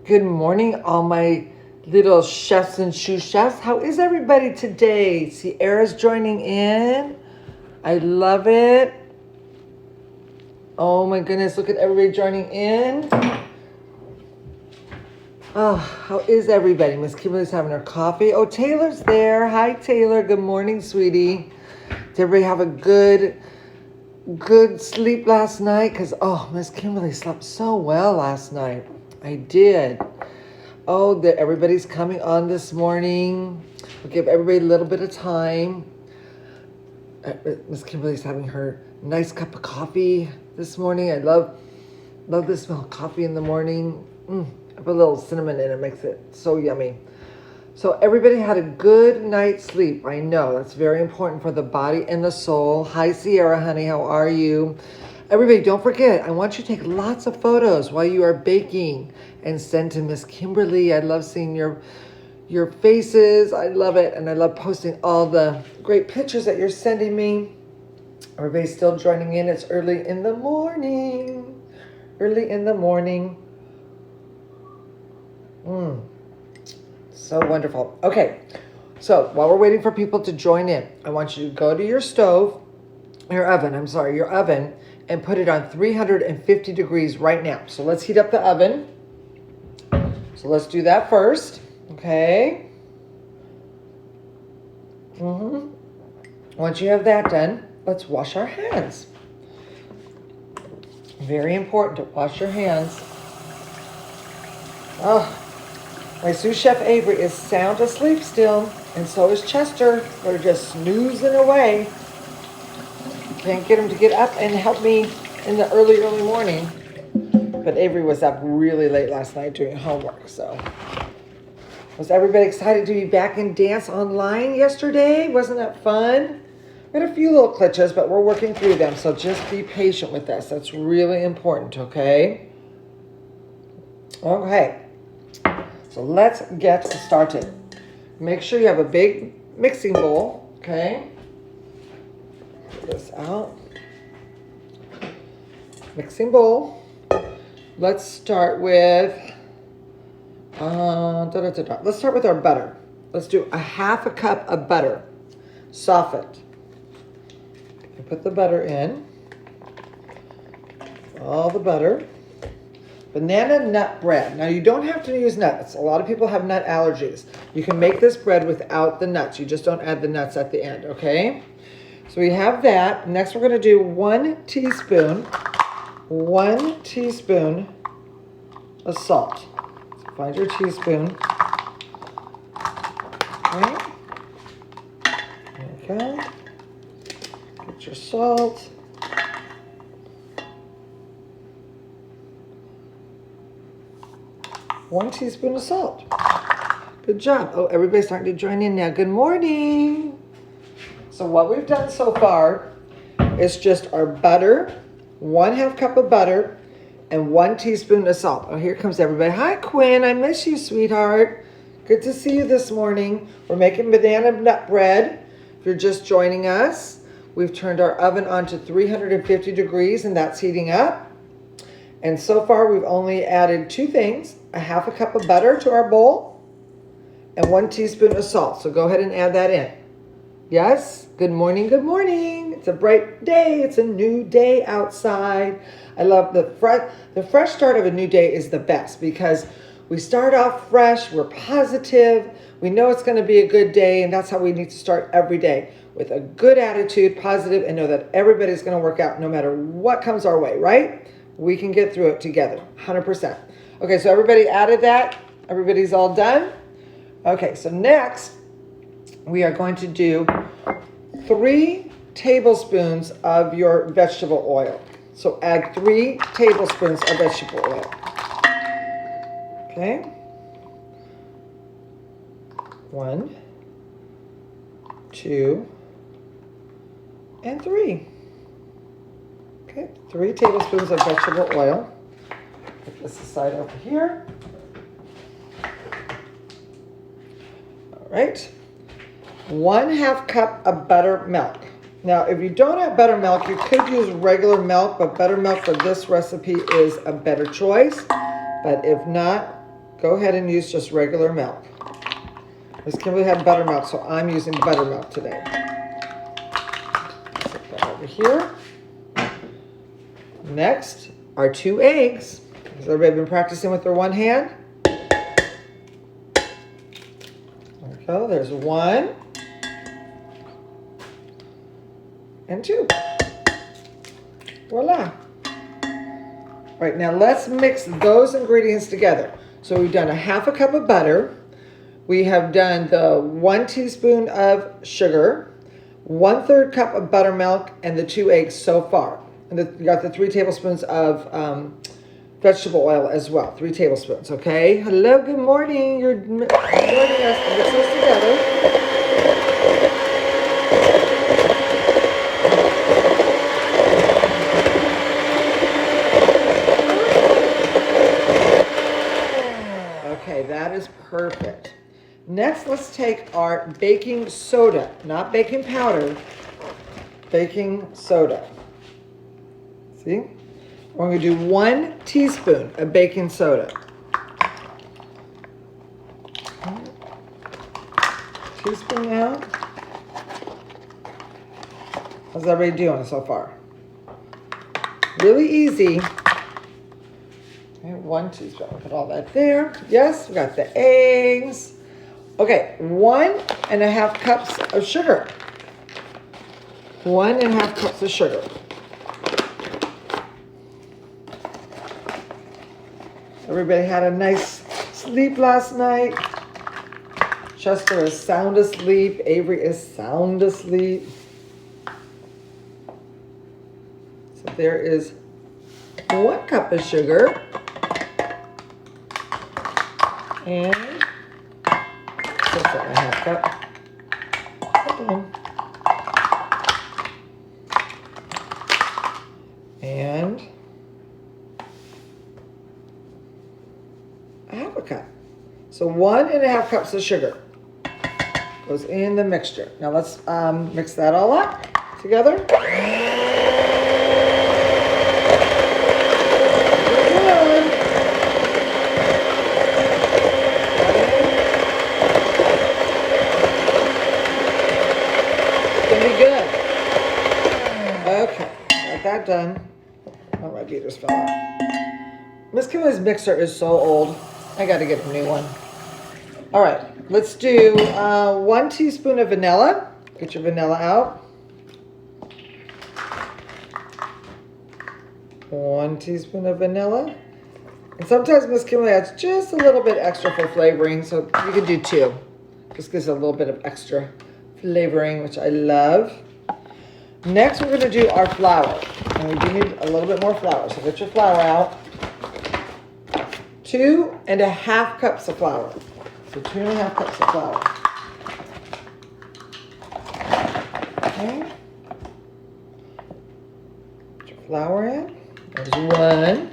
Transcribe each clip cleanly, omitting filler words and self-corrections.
Good morning, all my little chefs and sous chefs. How is everybody today? Sierra's joining in. I love it. Oh my goodness, look at everybody joining in. Oh, how is everybody? Miss Kimberly's having her coffee. Oh, Taylor's there. Hi, Taylor. Good morning, sweetie. Did everybody have a good sleep last night? Because, Miss Kimberly slept so well last night. I did. Oh, everybody's coming on this morning. We'll give everybody a little bit of time. Miss Kimberly's having her nice cup of coffee this morning. I love the smell of coffee in the morning. I put a little cinnamon in it, makes it so yummy. So everybody had a good night's sleep. I know that's very important for the body and the soul. Hi, Sierra, honey. How are you? Everybody, don't forget, I want you to take lots of photos while you are baking and send to Miss Kimberly. I love seeing your faces. I love it. And I love posting all the great pictures that you're sending me. Everybody's still joining in. It's early in the morning. Early in the morning. So wonderful. Okay, so while we're waiting for people to join in, I want you to go to your oven, and put it on 350 degrees right now. So let's heat up the oven. So let's do that first, okay? Once you have that done, let's wash our hands. Very important to wash your hands. My sous chef Avery is sound asleep still, and so is Chester. They're just snoozing away. Can't get him to get up and help me in the early morning. But Avery was up really late last night doing homework, so. Was everybody excited to be back in dance online yesterday? Wasn't that fun? We had a few little glitches, but we're working through them, so just be patient with us. That's really important, okay? Okay. So let's get started. Make sure you have a big mixing bowl, okay? Get this out. Mixing bowl. Let's start with, let's start with our butter. Let's do a half a cup of butter, softened. And put the butter in. All the butter. Banana nut bread. Now you don't have to use nuts. A lot of people have nut allergies. You can make this bread without the nuts. You just don't add the nuts at the end, okay? So we have that. Next we're gonna do 1 teaspoon of salt. So find your teaspoon. Okay. There you go. Get your salt. One teaspoon of salt. Good job. Oh, everybody's starting to join in now. Good morning. So what we've done so far is just our butter, 1/2 cup of butter, and 1 teaspoon of salt. Oh, here comes everybody. Hi, Quinn. I miss you, sweetheart. Good to see you this morning. We're making banana nut bread. If you're just joining us, we've turned our oven on to 350 degrees, and that's heating up. And so far, we've only added 2 things, 1/2 cup of butter to our bowl and 1 teaspoon of salt. So go ahead and add that in. Yes? Good morning, good morning. It's a bright day. It's a new day outside. I love the fresh start of a new day is the best because we start off fresh, we're positive, we know it's going to be a good day, and that's how we need to start every day, with a good attitude, positive, and know that everybody's going to work out no matter what comes our way, right? We can get through it together, 100%. Okay, so everybody added that. Everybody's all done. Okay, so next we are going to do 3 tablespoons of your vegetable oil. So add 3 tablespoons of vegetable oil. Okay. 1, 2, and 3. Okay, 3 tablespoons of vegetable oil. Put this aside over here. All right. 1/2 cup of buttermilk. Now, if you don't have buttermilk, you could use regular milk, but buttermilk for this recipe is a better choice. But if not, go ahead and use just regular milk. Miss Kimberly had buttermilk, so I'm using buttermilk today. Set that over here. Next, our 2 eggs. Has everybody been practicing with their one hand? There we go. There's 1 and 2. Voila. All right, now let's mix those ingredients together. So we've done a 1/2 cup of butter. We have done the 1 teaspoon of sugar, 1/3 cup of buttermilk, and the 2 eggs so far. And you got the 3 tablespoons of vegetable oil as well. 3 tablespoons, okay? Hello, good morning. You're joining us to mix this together. Okay, that is perfect. Next, let's take our baking soda, not baking powder, baking soda. See? We're going to do 1 teaspoon of baking soda. Teaspoon now. How's everybody doing so far? Really easy. Okay, 1 teaspoon. I'll put all that there. Yes, we got the eggs. Okay, 1.5 cups of sugar. 1.5 cups of sugar. Everybody had a nice sleep last night. Chester is sound asleep. Avery is sound asleep. So there is 1 cup of sugar. And 1.5 cup. And 1/2 cup. So 1.5 cups of sugar goes in the mixture. Now let's mix that all up together. That done. Oh, my beaters fell out. Miss Kimberly's mixer is so old. I got to get a new one. All right, let's do 1 teaspoon of vanilla. Get your vanilla out. 1 teaspoon of vanilla. And sometimes Miss Kimberly adds just a little bit extra for flavoring, so you can do 2. Just gives it a little bit of extra flavoring, which I love. Next, we're going to do our flour. And we do need a little bit more flour. So get your flour out. 2.5 cups of flour. So 2.5 cups of flour. Okay. Put your flour in. There's 1.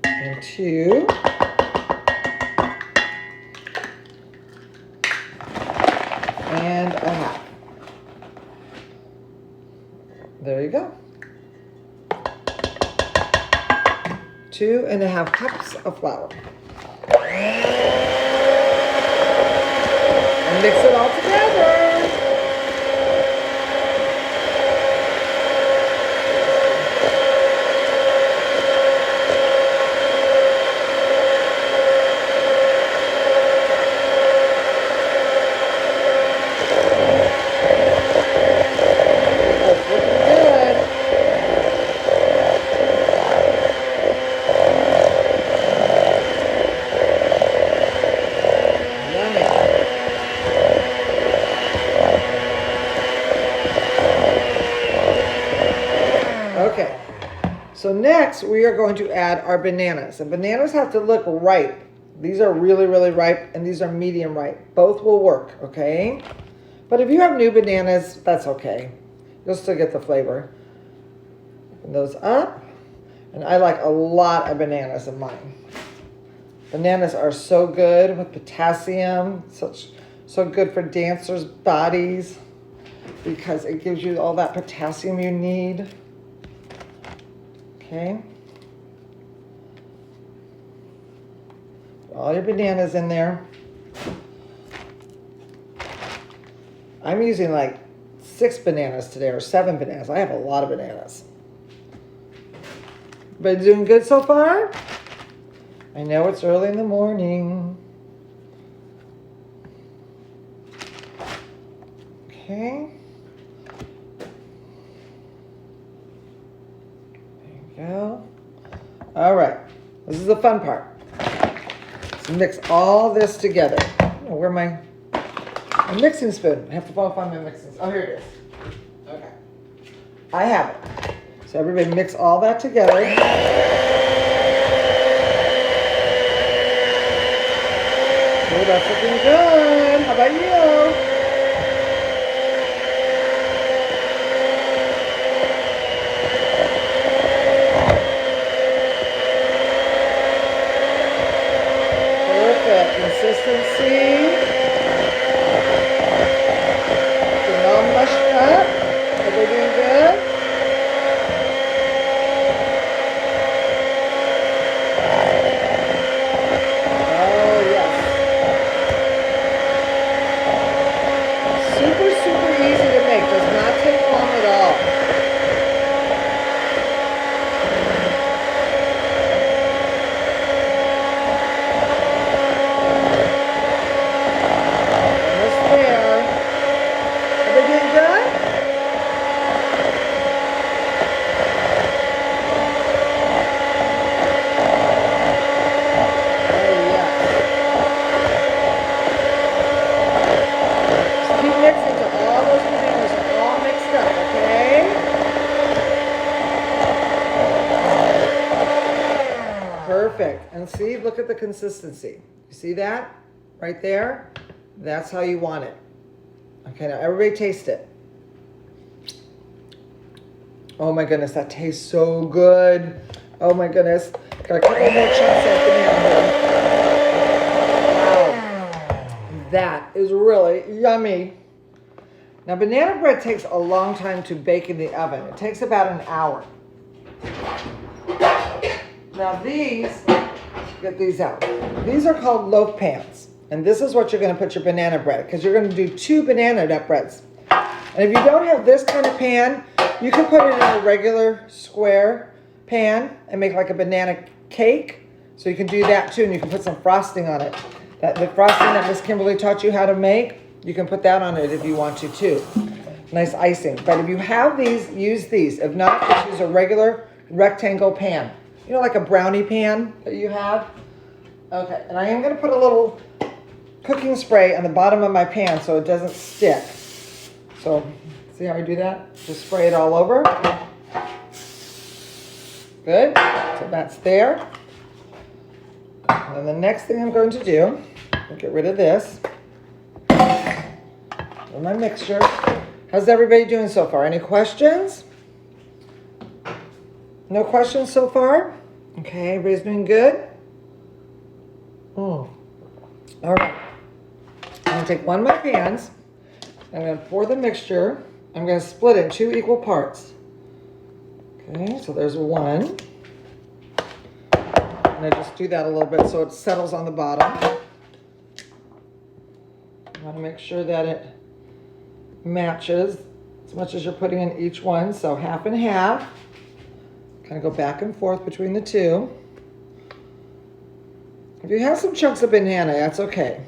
And 2. And 1/2. There you go. 2.5 cups of flour. And mix it all together. Okay, so next we are going to add our bananas. And bananas have to look ripe. These are really, really ripe, and these are medium ripe. Both will work, okay? But if you have new bananas, that's okay. You'll still get the flavor. Open those up. And I like a lot of bananas in mine. Bananas are so good with potassium, so good for dancers' bodies because it gives you all that potassium you need. Okay. All your bananas in there. I'm using like 6 bananas today, or 7 bananas. I have a lot of bananas. But doing good so far? I know it's early in the morning. Okay. There you go. All right. This is the fun part. Let's mix all this together. Oh, where my mixing spoon? I have to find my mixing spoon. Oh, here it is. Okay. I have it. So everybody mix all that together. Oh, that's looking good. How about you? Perfect. Consistency. Getting all mushed up. Are they doing good? Oh, yes. Super, super easy to make. Does not take long at all. Almost there. Are they doing good? Oh, yes. Just keep mixing till all those bananas are all mixed up, okay? Perfect. And see, look at the consistency. You see that? Right there? That's how you want it. Okay, now everybody taste it. Oh my goodness, that tastes so good. Oh my goodness. Got a couple more chunks of banana here. Wow. That is really yummy. Now, banana bread takes a long time to bake in the oven. It takes about an hour. Now these, get these out. These are called loaf pans. And this is what you're going to put your banana bread, because you're going to do 2 banana nut breads. And if you don't have this kind of pan, you can put it in a regular square pan and make like a banana cake. So you can do that too, and you can put some frosting on it. The frosting that Miss Kimberly taught you how to make, you can put that on it if you want to too. Nice icing. But if you have these, use these. If not, just use a regular rectangle pan. You know, like a brownie pan that you have? Okay, and I am going to put a little cooking spray on the bottom of my pan so it doesn't stick. So, see how I do that? Just spray it all over. Good. So that's there. And then the next thing I'm going to do, I'll get rid of this. And my mixture. How's everybody doing so far? Any questions? No questions so far? Okay, everybody's doing good? All right. I'm going to take one of my pans. I'm going to pour the mixture. I'm going to split it in 2 equal parts. Okay, so there's one. And I just do that a little bit so it settles on the bottom. I want to make sure that it matches as much as you're putting in each one. So half and half. Kind of go back and forth between the 2. If you have some chunks of banana, that's okay.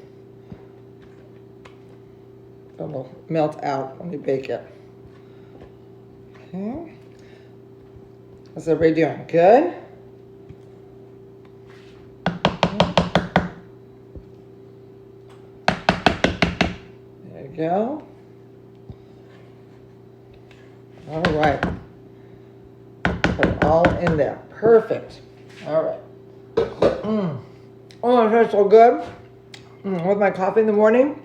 It will melt out when you bake it. Okay. How's everybody doing? Good? There you go. All right. Put it all in there. Perfect. All right. Oh, it tastes so good. With my coffee in the morning.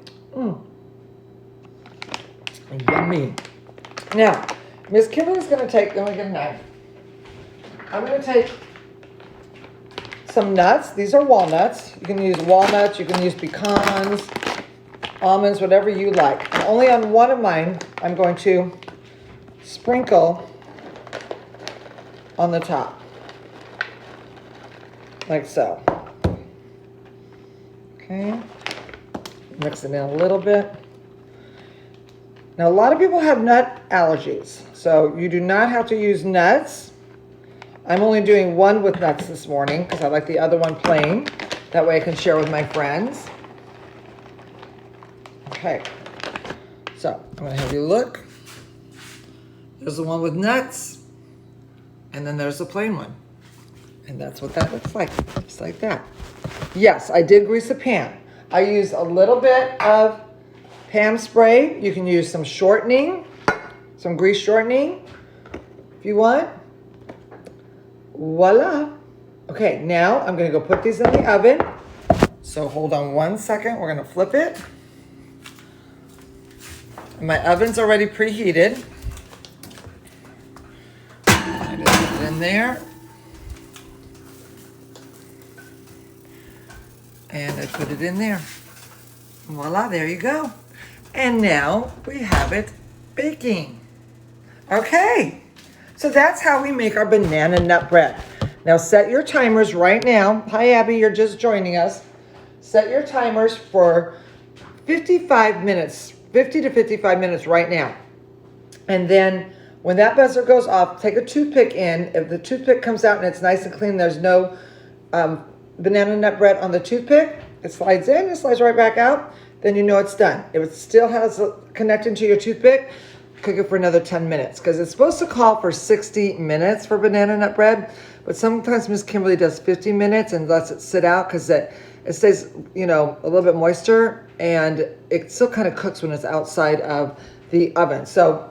Yummy. Now, Miss Kimberly's going to take, let me get a knife. I'm going to take some nuts. These are walnuts. You can use walnuts, you can use pecans, almonds, whatever you like. And only on one of mine, I'm going to sprinkle on the top. like so. Okay, mix it in a little bit. Now, a lot of people have nut allergies, so you do not have to use nuts. I'm only doing one with nuts this morning because I like the other one plain. That way I can share with my friends. Okay, so I'm going to have you look. There's the one with nuts, and then there's the plain one. And that's what that looks like, just like that. Yes, I did grease the pan. I used a little bit of Pam spray. You can use some shortening, some grease shortening if you want. Voila. Okay, now I'm gonna go put these in the oven. So hold on one second, we're gonna flip it. My oven's already preheated. I just put it in there. And I put it in there. Voila, there you go. And now we have it baking. Okay, so that's how we make our banana nut bread. Now set your timers right now. Hi Abby, you're just joining us. Set your timers for 55 minutes, 50 to 55 minutes right now. And then when that buzzer goes off, take a toothpick in. If the toothpick comes out and it's nice and clean, there's no banana nut bread on the toothpick, it slides in, it slides right back out, then you know it's done. If it still has connected to your toothpick, cook it for another 10 minutes because it's supposed to call for 60 minutes for banana nut bread, but sometimes Miss Kimberly does 50 minutes and lets it sit out because it stays, you know, a little bit moister and it still kind of cooks when it's outside of the oven. So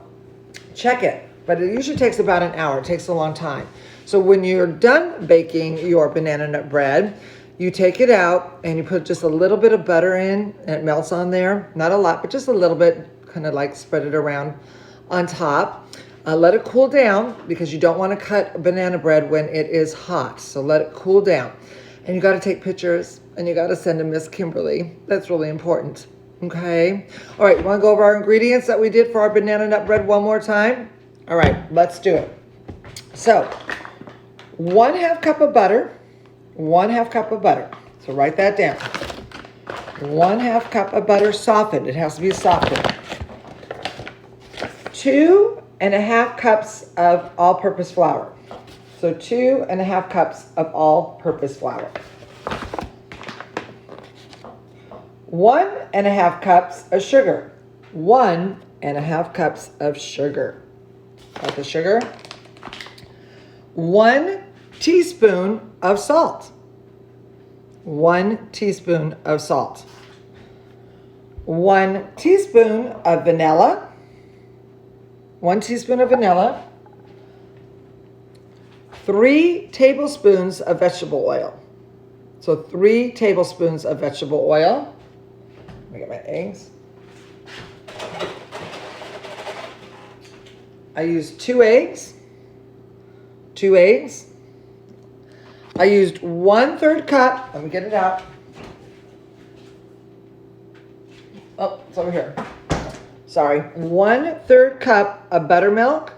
check it, but it usually takes about an hour. It takes a long time. So when you're done baking your banana nut bread, you take it out and you put just a little bit of butter in and it melts on there. Not a lot, but just a little bit, kind of like spread it around on top. Let it cool down because you don't want to cut banana bread when it is hot. So let it cool down. And you got to take pictures and you got to send to Miss Kimberly. That's really important. Okay. All right. You want to go over our ingredients that we did for our banana nut bread one more time? All right. Let's do it. So 1/2 cup of butter. 1/2 cup of butter. So write that down. 1/2 cup of butter softened. It has to be softened. 2.5 cups of all-purpose flour. So 2.5 cups of all-purpose flour. 1.5 cups of sugar. 1.5 cups of sugar. Got the sugar? 1 teaspoon of salt. 1 teaspoon of salt. 1 teaspoon of vanilla. 1 teaspoon of vanilla. 3 tablespoons of vegetable oil. So 3 tablespoons of vegetable oil. Let me get my eggs. I used 2 eggs. 2 eggs. I used 1/3 cup. Let me get it out. Oh, it's over here. Sorry. 1/3 cup of buttermilk.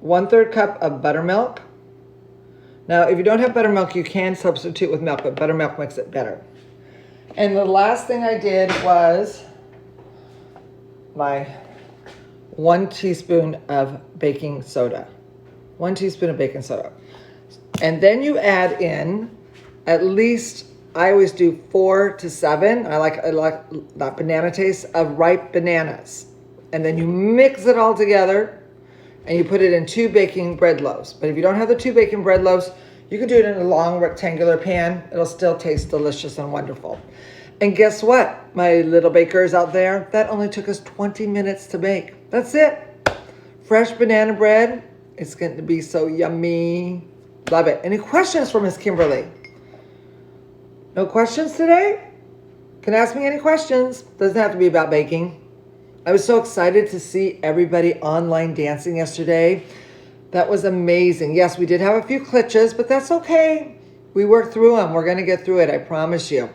1/3 cup of buttermilk. Now, if you don't have buttermilk, you can substitute with milk, but buttermilk makes it better. And the last thing I did was my 1 teaspoon of baking soda. 1 teaspoon of baking soda. And then you add in at least, I always do 4 to 7. I like that banana taste of ripe bananas. And then you mix it all together and you put it in 2 baking bread loaves. But if you don't have the 2 baking bread loaves, you can do it in a long rectangular pan. It'll still taste delicious and wonderful. And guess what, my little bakers out there? That only took us 20 minutes to make. That's it. Fresh banana bread. It's going to be so yummy. Love it. Any questions for Miss Kimberly? No questions today? Can ask me any questions. Doesn't have to be about baking. I was so excited to see everybody online dancing yesterday. That was amazing. Yes, we did have a few glitches, but that's okay. We worked through them. We're going to get through it, I promise you.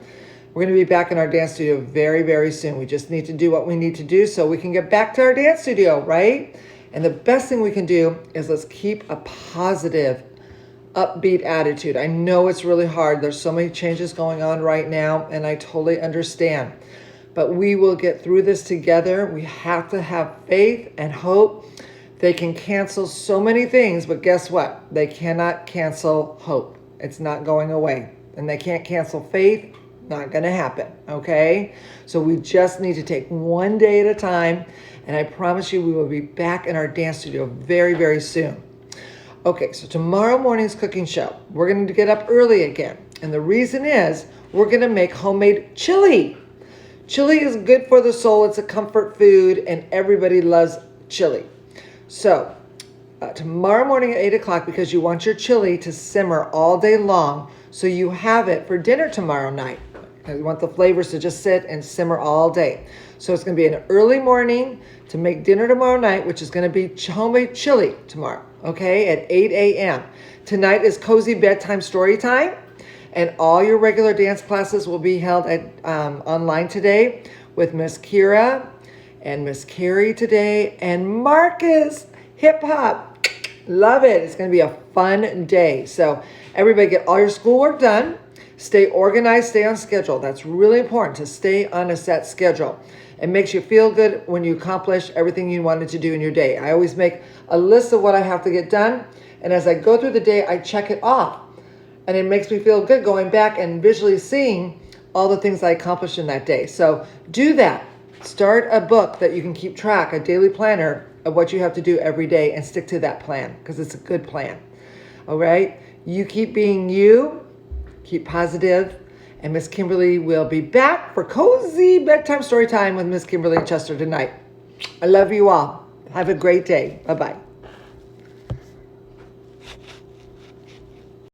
We're going to be back in our dance studio very, very soon. We just need to do what we need to do so we can get back to our dance studio, right? And the best thing we can do is let's keep a positive upbeat attitude. I know it's really hard. There's so many changes going on right now, and I totally understand. But we will get through this together. We have to have faith and hope. They can cancel so many things, but guess what? They cannot cancel hope. It's not going away. And they can't cancel faith. Not going to happen, okay? So we just need to take one day at a time, and I promise you we will be back in our dance studio very, very soon. Okay, so tomorrow morning's cooking show, we're going to get up early again. And the reason is we're going to make homemade chili. Chili is good for the soul. It's a comfort food, and everybody loves chili. So tomorrow morning at 8 o'clock, because you want your chili to simmer all day long, so you have it for dinner tomorrow night. You want the flavors to just sit and simmer all day. So it's going to be an early morning to make dinner tomorrow night, which is going to be homemade chili tomorrow, okay, at 8 a.m. Tonight is cozy bedtime story time, and all your regular dance classes will be held at online today with Miss Kira and Miss Carrie today, and Marcus, hip hop. Love it. It's going to be a fun day. So everybody get all your schoolwork done. Stay organized, stay on schedule. That's really important, to stay on a set schedule. It makes you feel good when you accomplish everything you wanted to do in your day. I always make a list of what I have to get done, and as I go through the day, I check it off. And it makes me feel good going back and visually seeing all the things I accomplished in that day. So do that. Start a book that you can keep track, a daily planner of what you have to do every day, and stick to that plan because it's a good plan. All right? You keep being you. Keep positive, and Miss Kimberly will be back for cozy bedtime story time with Miss Kimberly and Chester tonight. I love you all. Have a great day. Bye-bye.